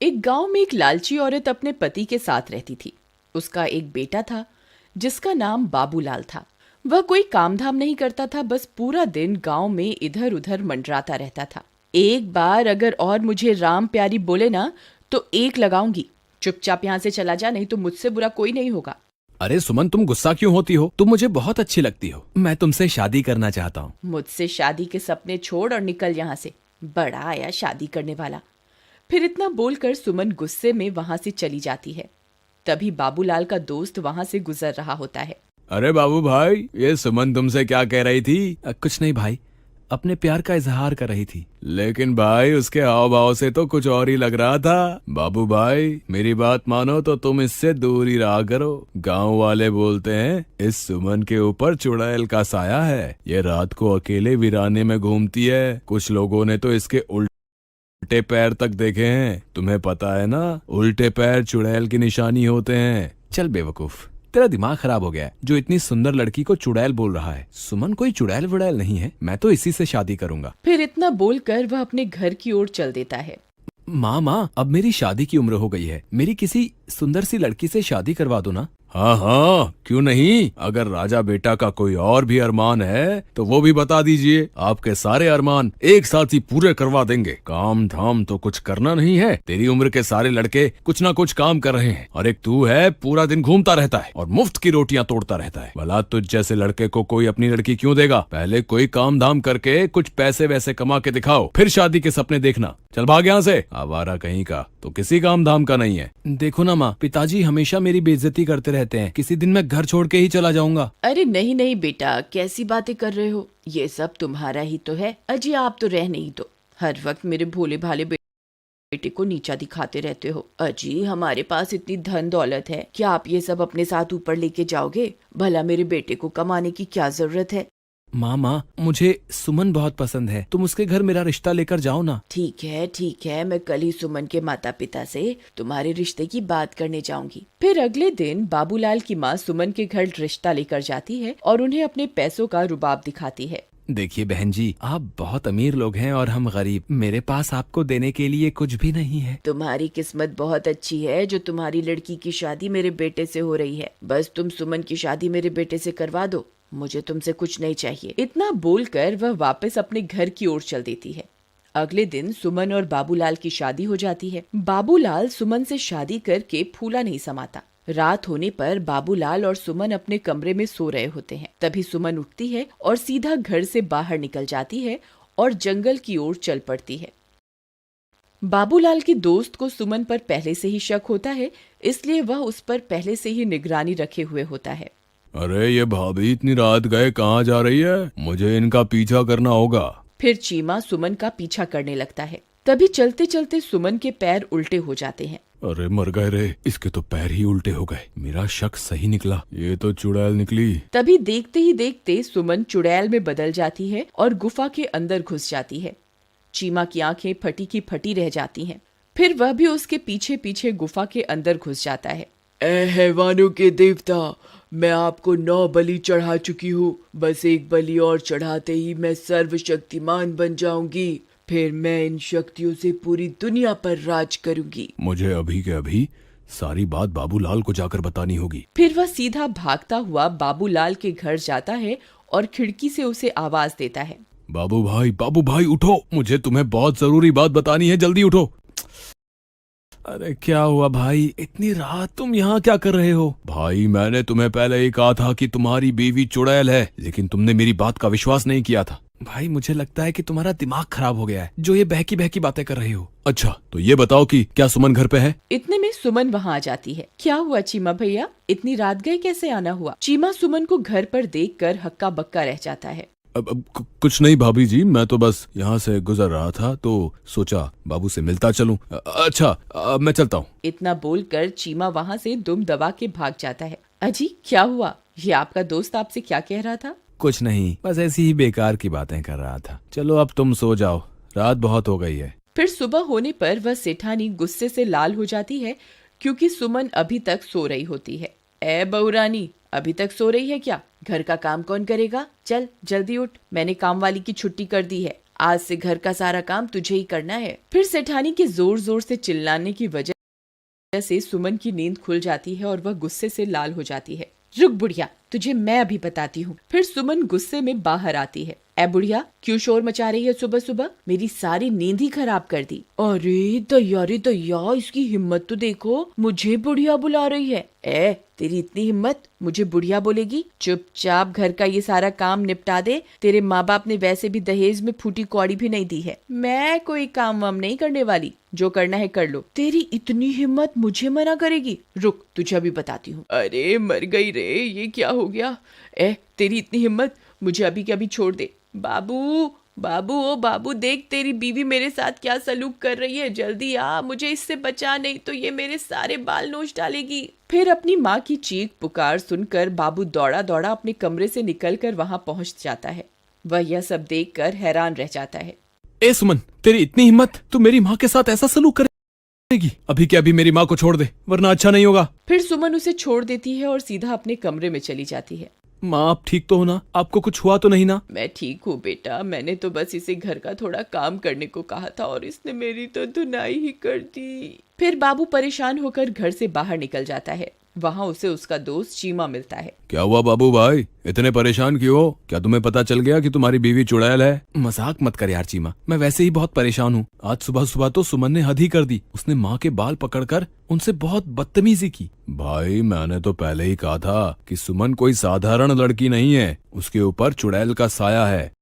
एक गांव में एक लालची औरत अपने पति के साथ रहती थी। उसका एक बेटा था जिसका नाम बाबूलाल था। वह कोई काम धाम नहीं करता था, बस पूरा दिन गांव में इधर उधर मंडराता रहता था। एक बार अगर और मुझे राम प्यारी बोले ना तो एक लगाऊंगी। चुपचाप यहाँ से चला जा, नहीं तो मुझसे बुरा कोई नहीं होगा। अरे सुमन, तुम गुस्सा क्यों होती हो? तुम मुझे बहुत अच्छी लगती हो। मैं तुमसे शादी करना चाहता हूँ। मुझसे शादी के सपने छोड़ और निकल यहाँ से। बड़ा आया शादी करने वाला। फिर इतना बोलकर सुमन गुस्से में वहां से चली जाती है। तभी बाबूलाल का दोस्त वहां से गुजर रहा होता है। अरे बाबू भाई, ये सुमन तुमसे क्या कह रही थी? कुछ नहीं भाई, अपने प्यार का इजहार कर रही थी। लेकिन भाई उसके हाव भाव से तो कुछ और ही लग रहा था। बाबू भाई, मेरी बात मानो तो तुम इससे दूर ही रहा करो। गांव वाले बोलते हैं इस सुमन के ऊपर चुड़ैल का साया है। ये रात को अकेले वीराने में घूमती है। कुछ लोगों ने तो इसके उल्टे पैर तक देखे हैं। तुम्हें पता है ना, उल्टे पैर चुड़ैल की निशानी होते हैं। चल बेवकूफ, तेरा दिमाग खराब हो गया है जो इतनी सुंदर लड़की को चुड़ैल बोल रहा है। सुमन कोई चुड़ैल वुड़ैल नहीं है। मैं तो इसी से शादी करूंगा। फिर इतना बोलकर वह अपने घर की ओर चल देता है। माँ, अब मेरी शादी की उम्र हो गई है। मेरी किसी सुंदर सी लड़की से शादी करवा दो ना। हाँ हाँ, क्यों नहीं। अगर राजा बेटा का कोई और भी अरमान है तो वो भी बता दीजिए। आपके सारे अरमान एक साथ ही पूरे करवा देंगे। काम धाम तो कुछ करना नहीं है। तेरी उम्र के सारे लड़के कुछ ना कुछ काम कर रहे हैं और एक तू है, पूरा दिन घूमता रहता है और मुफ्त की रोटियां तोड़ता रहता है। भला तुझ जैसे लड़के को कोई अपनी लड़की क्यों देगा? पहले कोई काम धाम करके कुछ पैसे वैसे कमा के दिखाओ, फिर शादी के सपने देखना। चल भाग यहाँ से। आवारा कहीं का, तो किसी काम धाम का नहीं है। देखो ना माँ, पिताजी हमेशा मेरी बेइज्जती करते रहते हैं। किसी दिन मैं घर छोड़ के ही चला जाऊंगा। अरे नहीं नहीं बेटा, कैसी बातें कर रहे हो? ये सब तुम्हारा ही तो है। अजी आप तो रहने ही दो। हर वक्त मेरे भोले भाले बेटे को नीचा दिखाते रहते हो। अजी हमारे पास इतनी धन दौलत है, क्या आप ये सब अपने साथ ऊपर लेके जाओगे? भला मेरे बेटे को कमाने की क्या जरूरत है? माँ, मुझे सुमन बहुत पसंद है। तुम उसके घर मेरा रिश्ता लेकर जाओ ना। ठीक है, मैं कल ही सुमन के माता पिता से तुम्हारे रिश्ते की बात करने जाऊंगी। फिर अगले दिन बाबूलाल की माँ सुमन के घर रिश्ता लेकर जाती है और उन्हें अपने पैसों का रुबाब दिखाती है। देखिए बहन जी, आप बहुत अमीर लोग हैं और हम गरीब। मेरे पास आपको देने के लिए कुछ भी नहीं है। तुम्हारी किस्मत बहुत अच्छी है जो तुम्हारी लड़की की शादी मेरे बेटे से हो रही है। बस तुम सुमन की शादी मेरे बेटे से करवा दो, मुझे तुमसे कुछ नहीं चाहिए। इतना बोलकर वह वापस अपने घर की ओर चल देती है। अगले दिन सुमन और बाबूलाल की शादी हो जाती है। बाबूलाल सुमन से शादी करके फूला नहीं समाता। रात होने पर बाबूलाल और सुमन अपने कमरे में सो रहे होते हैं। तभी सुमन उठती है और सीधा घर से बाहर निकल जाती है और जंगल की ओर चल पड़ती है। बाबूलाल के दोस्त को सुमन पर पहले से ही शक होता है, इसलिए वह उस पर पहले से ही निगरानी रखे हुए होता है। अरे ये भाभी इतनी रात गए कहाँ जा रही है? मुझे इनका पीछा करना होगा। फिर चीमा सुमन का पीछा करने लगता है। तभी चलते चलते सुमन के पैर उल्टे हो जाते हैं। अरे मर गए रे, इसके तो पैर ही उल्टे हो गए। मेरा शक सही निकला, ये तो चुड़ैल निकली। तभी देखते ही देखते सुमन चुड़ैल में बदल जाती है और गुफा के अंदर घुस जाती है। चीमा की आंखें फटी की फटी रह जाती हैं। फिर वह भी उसके पीछे पीछे गुफा के अंदर घुस जाता है। ए हैवानों के देवता, मैं आपको 9 बलि चढ़ा चुकी हूँ। बस एक बलि और चढ़ाते ही मैं सर्वशक्तिमान बन जाऊंगी। फिर मैं इन शक्तियों से पूरी दुनिया पर राज करूंगी। मुझे अभी के अभी सारी बात बाबूलाल को जाकर बतानी होगी। फिर वह सीधा भागता हुआ बाबूलाल के घर जाता है और खिड़की से उसे आवाज देता है। बाबू भाई उठो, मुझे तुम्हें बहुत जरूरी बात बतानी है, जल्दी उठो। अरे क्या हुआ भाई, इतनी रात तुम यहाँ क्या कर रहे हो? भाई मैंने तुम्हें पहले ही कहा था कि तुम्हारी बीवी चुड़ैल है, लेकिन तुमने मेरी बात का विश्वास नहीं किया था। भाई मुझे लगता है कि तुम्हारा दिमाग खराब हो गया है, जो ये बहकी बहकी बातें कर रहे हो। अच्छा तो ये बताओ कि क्या सुमन घर पे है? इतने में सुमन वहाँ आ जाती है। क्या हुआ चीमा भैया, इतनी रात गए कैसे आना हुआ? चीमा सुमन को घर पर देखकर हक्का बक्का रह जाता है। अब कुछ नहीं भाभी जी, मैं तो बस यहाँ से गुजर रहा था तो सोचा बाबू से मिलता चलूं। अच्छा मैं चलता हूँ। इतना बोलकर चीमा वहाँ से दुम दबा के भाग जाता है। अजी क्या हुआ, ये आपका दोस्त आपसे क्या कह रहा था? कुछ नहीं, बस ऐसी ही बेकार की बातें कर रहा था। चलो अब तुम सो जाओ, रात बहुत हो गई है। फिर सुबह होने पर वह सेठानी गुस्से से लाल हो जाती है क्योंकि सुमन अभी तक सो रही होती है। ए बहुरानी, अभी तक सो रही है क्या? घर का काम कौन करेगा? चल जल्दी उठ, मैंने काम वाली की छुट्टी कर दी है। आज से घर का सारा काम तुझे ही करना है। फिर सेठानी के जोर जोर से चिल्लाने की वजह से सुमन की नींद खुल जाती है और वह गुस्से से लाल हो जाती है। रुक बुढ़िया, तुझे मैं अभी बताती हूँ। फिर सुमन गुस्से में बाहर आती है। ए बुढ़िया, क्यों शोर मचा रही है सुबह सुबह? मेरी सारी नींद ही खराब कर दी। अरे दैया, इसकी हिम्मत तो देखो, मुझे बुढ़िया बुला रही है। ए, तेरी इतनी हिम्मत, मुझे बुढ़िया बोलेगी? चुपचाप घर का ये सारा काम निपटा दे। तेरे माँ बाप ने वैसे भी दहेज में फूटी कौड़ी भी नहीं दी है। मैं कोई काम वाम नहीं करने वाली, जो करना है कर लो। तेरी इतनी हिम्मत मुझे मना करेगी? रुक, तुझे अभी बताती हूँ। अरे मर गई रे, ये क्या हो गया? तेरी इतनी हिम्मत, मुझे अभी के अभी छोड़ दे। बाबू बाबू, ओ बाबू, देख तेरी बीवी मेरे साथ क्या सलूक कर रही है। जल्दी आ, मुझे इससे बचा, नहीं तो ये मेरे सारे बाल नोच डालेगी। फिर अपनी माँ की चीख पुकार सुनकर बाबू दौड़ा दौड़ा अपने कमरे से निकलकर वहां पहुंच जाता है। वह यह सब देखकर हैरान रह जाता है। ए सुमन, तेरी इतनी हिम्मत, तू मेरी माँ के साथ ऐसा सलूक करेगी? अभी के अभी मेरी माँ को छोड़ दे, वरना अच्छा नहीं होगा। फिर सुमन उसे छोड़ देती है और सीधा अपने कमरे में चली जाती है। माँ, आप ठीक तो हो ना? आपको कुछ हुआ तो नहीं ना? मैं ठीक हूँ बेटा, मैंने तो बस इसे घर का थोड़ा काम करने को कहा था और इसने मेरी तो धुनाई ही कर दी। फिर बाबू परेशान होकर घर से बाहर निकल जाता है। वहाँ उसे उसका दोस्त चीमा मिलता है। क्या हुआ बाबू भाई, इतने परेशान क्यों हो? क्या तुम्हें पता चल गया कि तुम्हारी बीवी चुड़ैल है? मजाक मत कर यार चीमा, मैं वैसे ही बहुत परेशान हूँ। आज सुबह सुबह तो सुमन ने हद ही कर दी। उसने माँ के बाल पकड़कर उनसे बहुत बदतमीजी की। भाई, मैंने तो पहले ही कहा था कि सुमन कोई साधारण लड़की नहीं है, उसके ऊपर चुड़ैल का साया है।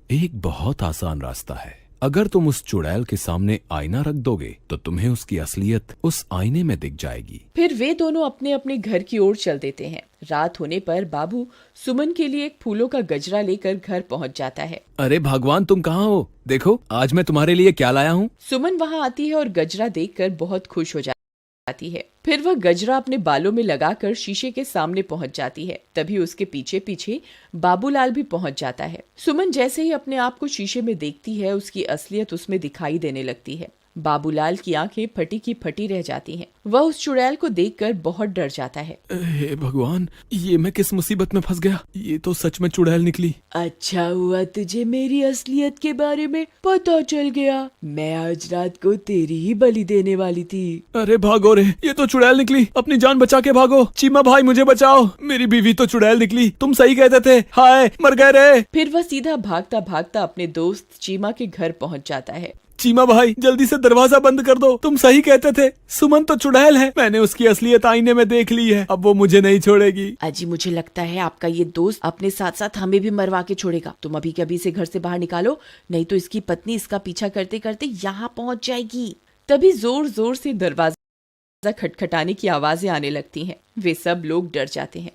एक बहुत आसान रास्ता है, अगर तुम उस चुड़ैल के सामने आईना रख दोगे तो तुम्हें उसकी असलियत उस आईने में दिख जाएगी। फिर वे दोनों अपने अपने घर की ओर चल देते हैं। रात होने पर बाबू सुमन के लिए एक फूलों का गजरा लेकर घर पहुंच जाता है। अरे भगवान, तुम कहाँ हो? देखो आज मैं तुम्हारे लिए क्या लाया हूँ। सुमन वहाँ आती है और गजरा देखकर बहुत खुश हो जाती है। फिर वह गजरा अपने बालों में लगाकर शीशे के सामने पहुंच जाती है। तभी उसके पीछे पीछे बाबूलाल भी पहुंच जाता है। सुमन जैसे ही अपने आप को शीशे में देखती है, उसकी असलियत उसमें दिखाई देने लगती है। बाबूलाल की आंखें फटी की फटी रह जाती हैं। वह उस चुड़ैल को देखकर बहुत डर जाता है। हे भगवान, ये मैं किस मुसीबत में फंस गया? ये तो सच में चुड़ैल निकली। अच्छा हुआ तुझे मेरी असलियत के बारे में पता चल गया। मैं आज रात को तेरी ही बलि देने वाली थी। अरे भागो रे, ये तो चुड़ैल निकली। अपनी जान बचा के भागो। चीमा भाई, मुझे बचाओ, मेरी बीवी तो चुड़ैल निकली। तुम सही कहते थे। हाय, मर गए रे। फिर वह सीधा भागता भागता अपने दोस्त चीमा के घर पहुंच जाता है। चीमा भाई, जल्दी से दरवाजा बंद कर दो। तुम सही कहते थे, सुमन तो चुड़ैल है। मैंने उसकी असलियत आईने में देख ली है, अब वो मुझे नहीं छोड़ेगी। अजी, मुझे लगता है आपका ये दोस्त अपने साथ साथ हमें भी मरवा के छोड़ेगा। तुम अभी के अभी इसे घर से बाहर निकालो, नहीं तो इसकी पत्नी इसका पीछा करते करते यहाँ पहुँच जाएगी। तभी जोर जोर से दरवाजा खटखटाने की आवाजें आने लगती हैं। वे सब लोग डर जाते हैं।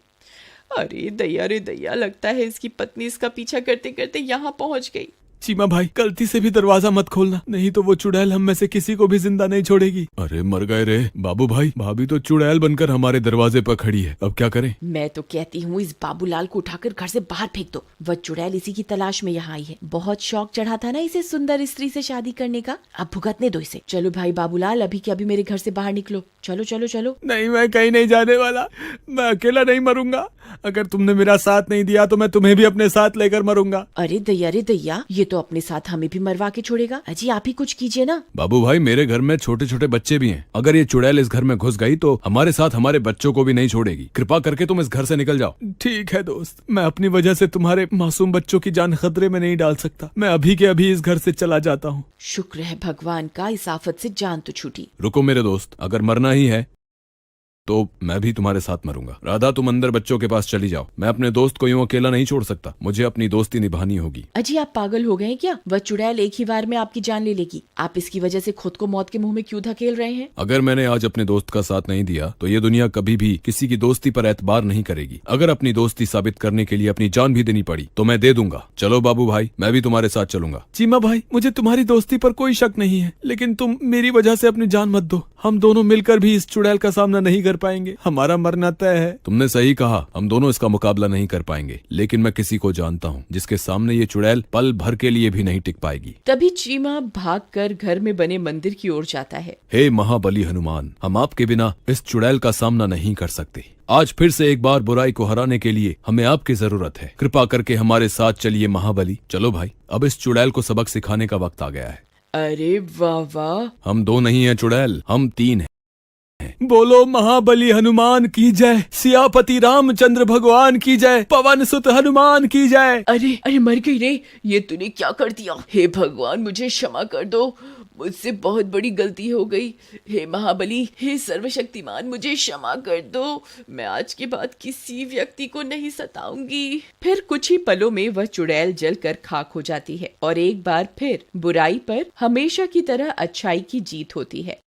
अरे दैया, लगता है इसकी पत्नी इसका पीछा करते करते यहाँ पहुँच गई। चीमा भाई, गलती से भी दरवाजा मत खोलना, नहीं तो वो चुड़ैल हम में से किसी को भी जिंदा नहीं छोड़ेगी। अरे मर गए रे। बाबू भाई, भाभी तो चुड़ैल बनकर हमारे दरवाजे पर खड़ी है, अब क्या करें? मैं तो कहती हूँ इस बाबूलाल को उठाकर घर से बाहर फेंक दो। वह चुड़ैल इसी की तलाश में यहाँ आई है। बहुत शौक चढ़ा था ना इसे सुंदर स्त्री से शादी करने का, अब भुगतने दो इसे। चलो भाई बाबूलाल, अभी के अभी मेरे घर से बाहर निकलो। चलो चलो चलो। नहीं, मैं कहीं नहीं जाने वाला। मैं अकेला नहीं मरूंगा। अगर तुमने मेरा साथ नहीं दिया तो मैं तुम्हें भी अपने साथ लेकर मरूंगा। अरे दैया, ये तो अपने साथ हमें भी मरवा के छोड़ेगा। अजी, आप ही कुछ कीजिए ना। बाबू भाई, मेरे घर में छोटे छोटे बच्चे भी हैं। अगर ये चुड़ैल इस घर में घुस गई तो हमारे साथ हमारे बच्चों को भी नहीं छोड़ेगी। कृपा करके तुम इस घर से निकल जाओ। ठीक है दोस्त, मैं अपनी वजह से तुम्हारे मासूम बच्चों की जान खतरे में नहीं डाल सकता। मैं अभी के अभी इस घर से चला जाता हूँ। शुक्र है भगवान का, इस आफत से जान तो छूटी। रुको मेरे दोस्त, अगर मरना ही है तो मैं भी तुम्हारे साथ मरूंगा। राधा, तुम अंदर बच्चों के पास चली जाओ। मैं अपने दोस्त को यूं अकेला नहीं छोड़ सकता, मुझे अपनी दोस्ती निभानी होगी। अजी, आप पागल हो गए हैं क्या? वह चुड़ैल एक ही बार में आपकी जान ले लेगी। आप इसकी वजह से खुद को मौत के मुंह में क्यों धकेल रहे हैं? अगर मैंने आज अपने दोस्त का साथ नहीं दिया तो ये दुनिया कभी भी किसी की दोस्ती पर एतबार नहीं करेगी। अगर अपनी दोस्ती साबित करने के लिए अपनी जान भी देनी पड़ी तो मैं दे दूंगा। चलो बाबू भाई, मैं भी तुम्हारे साथ चलूंगा। चीमा भाई, मुझे तुम्हारी दोस्ती पर कोई शक नहीं है, लेकिन तुम मेरी वजह से अपनी जान मत दो। हम दोनों मिलकर भी इस चुड़ैल का सामना नहीं कर कर पाएंगे, हमारा मरना तय है। तुमने सही कहा, हम दोनों इसका मुकाबला नहीं कर पाएंगे, लेकिन मैं किसी को जानता हूँ जिसके सामने ये चुड़ैल पल भर के लिए भी नहीं टिक पाएगी। तभी चीमा भागकर घर में बने मंदिर की ओर जाता है। हे महाबली हनुमान, हम आपके बिना इस चुड़ैल का सामना नहीं कर सकते। आज फिर से एक बार बुराई को हराने के लिए हमें आपकी जरूरत है। कृपा करके हमारे साथ चलिए महाबली। चलो भाई, अब इस चुड़ैल को सबक सिखाने का वक्त आ गया है। अरे वाह वाह, हम 2 नहीं हैं चुड़ैल, हम 3 हैं। बोलो महाबली हनुमान की जय, सियापति रामचंद्र भगवान की जय, पवन सुत हनुमान की जय। अरे अरे मर गई रे, ये तूने क्या कर दिया? हे भगवान, मुझे क्षमा कर दो, मुझसे बहुत बड़ी गलती हो गई। हे महाबली, हे सर्वशक्तिमान, मुझे क्षमा कर दो। मैं आज के बाद किसी व्यक्ति को नहीं सताऊंगी। फिर कुछ ही पलों में वह चुड़ैल जलकर खाक हो जाती है और एक बार फिर बुराई पर हमेशा की तरह अच्छाई की जीत होती है।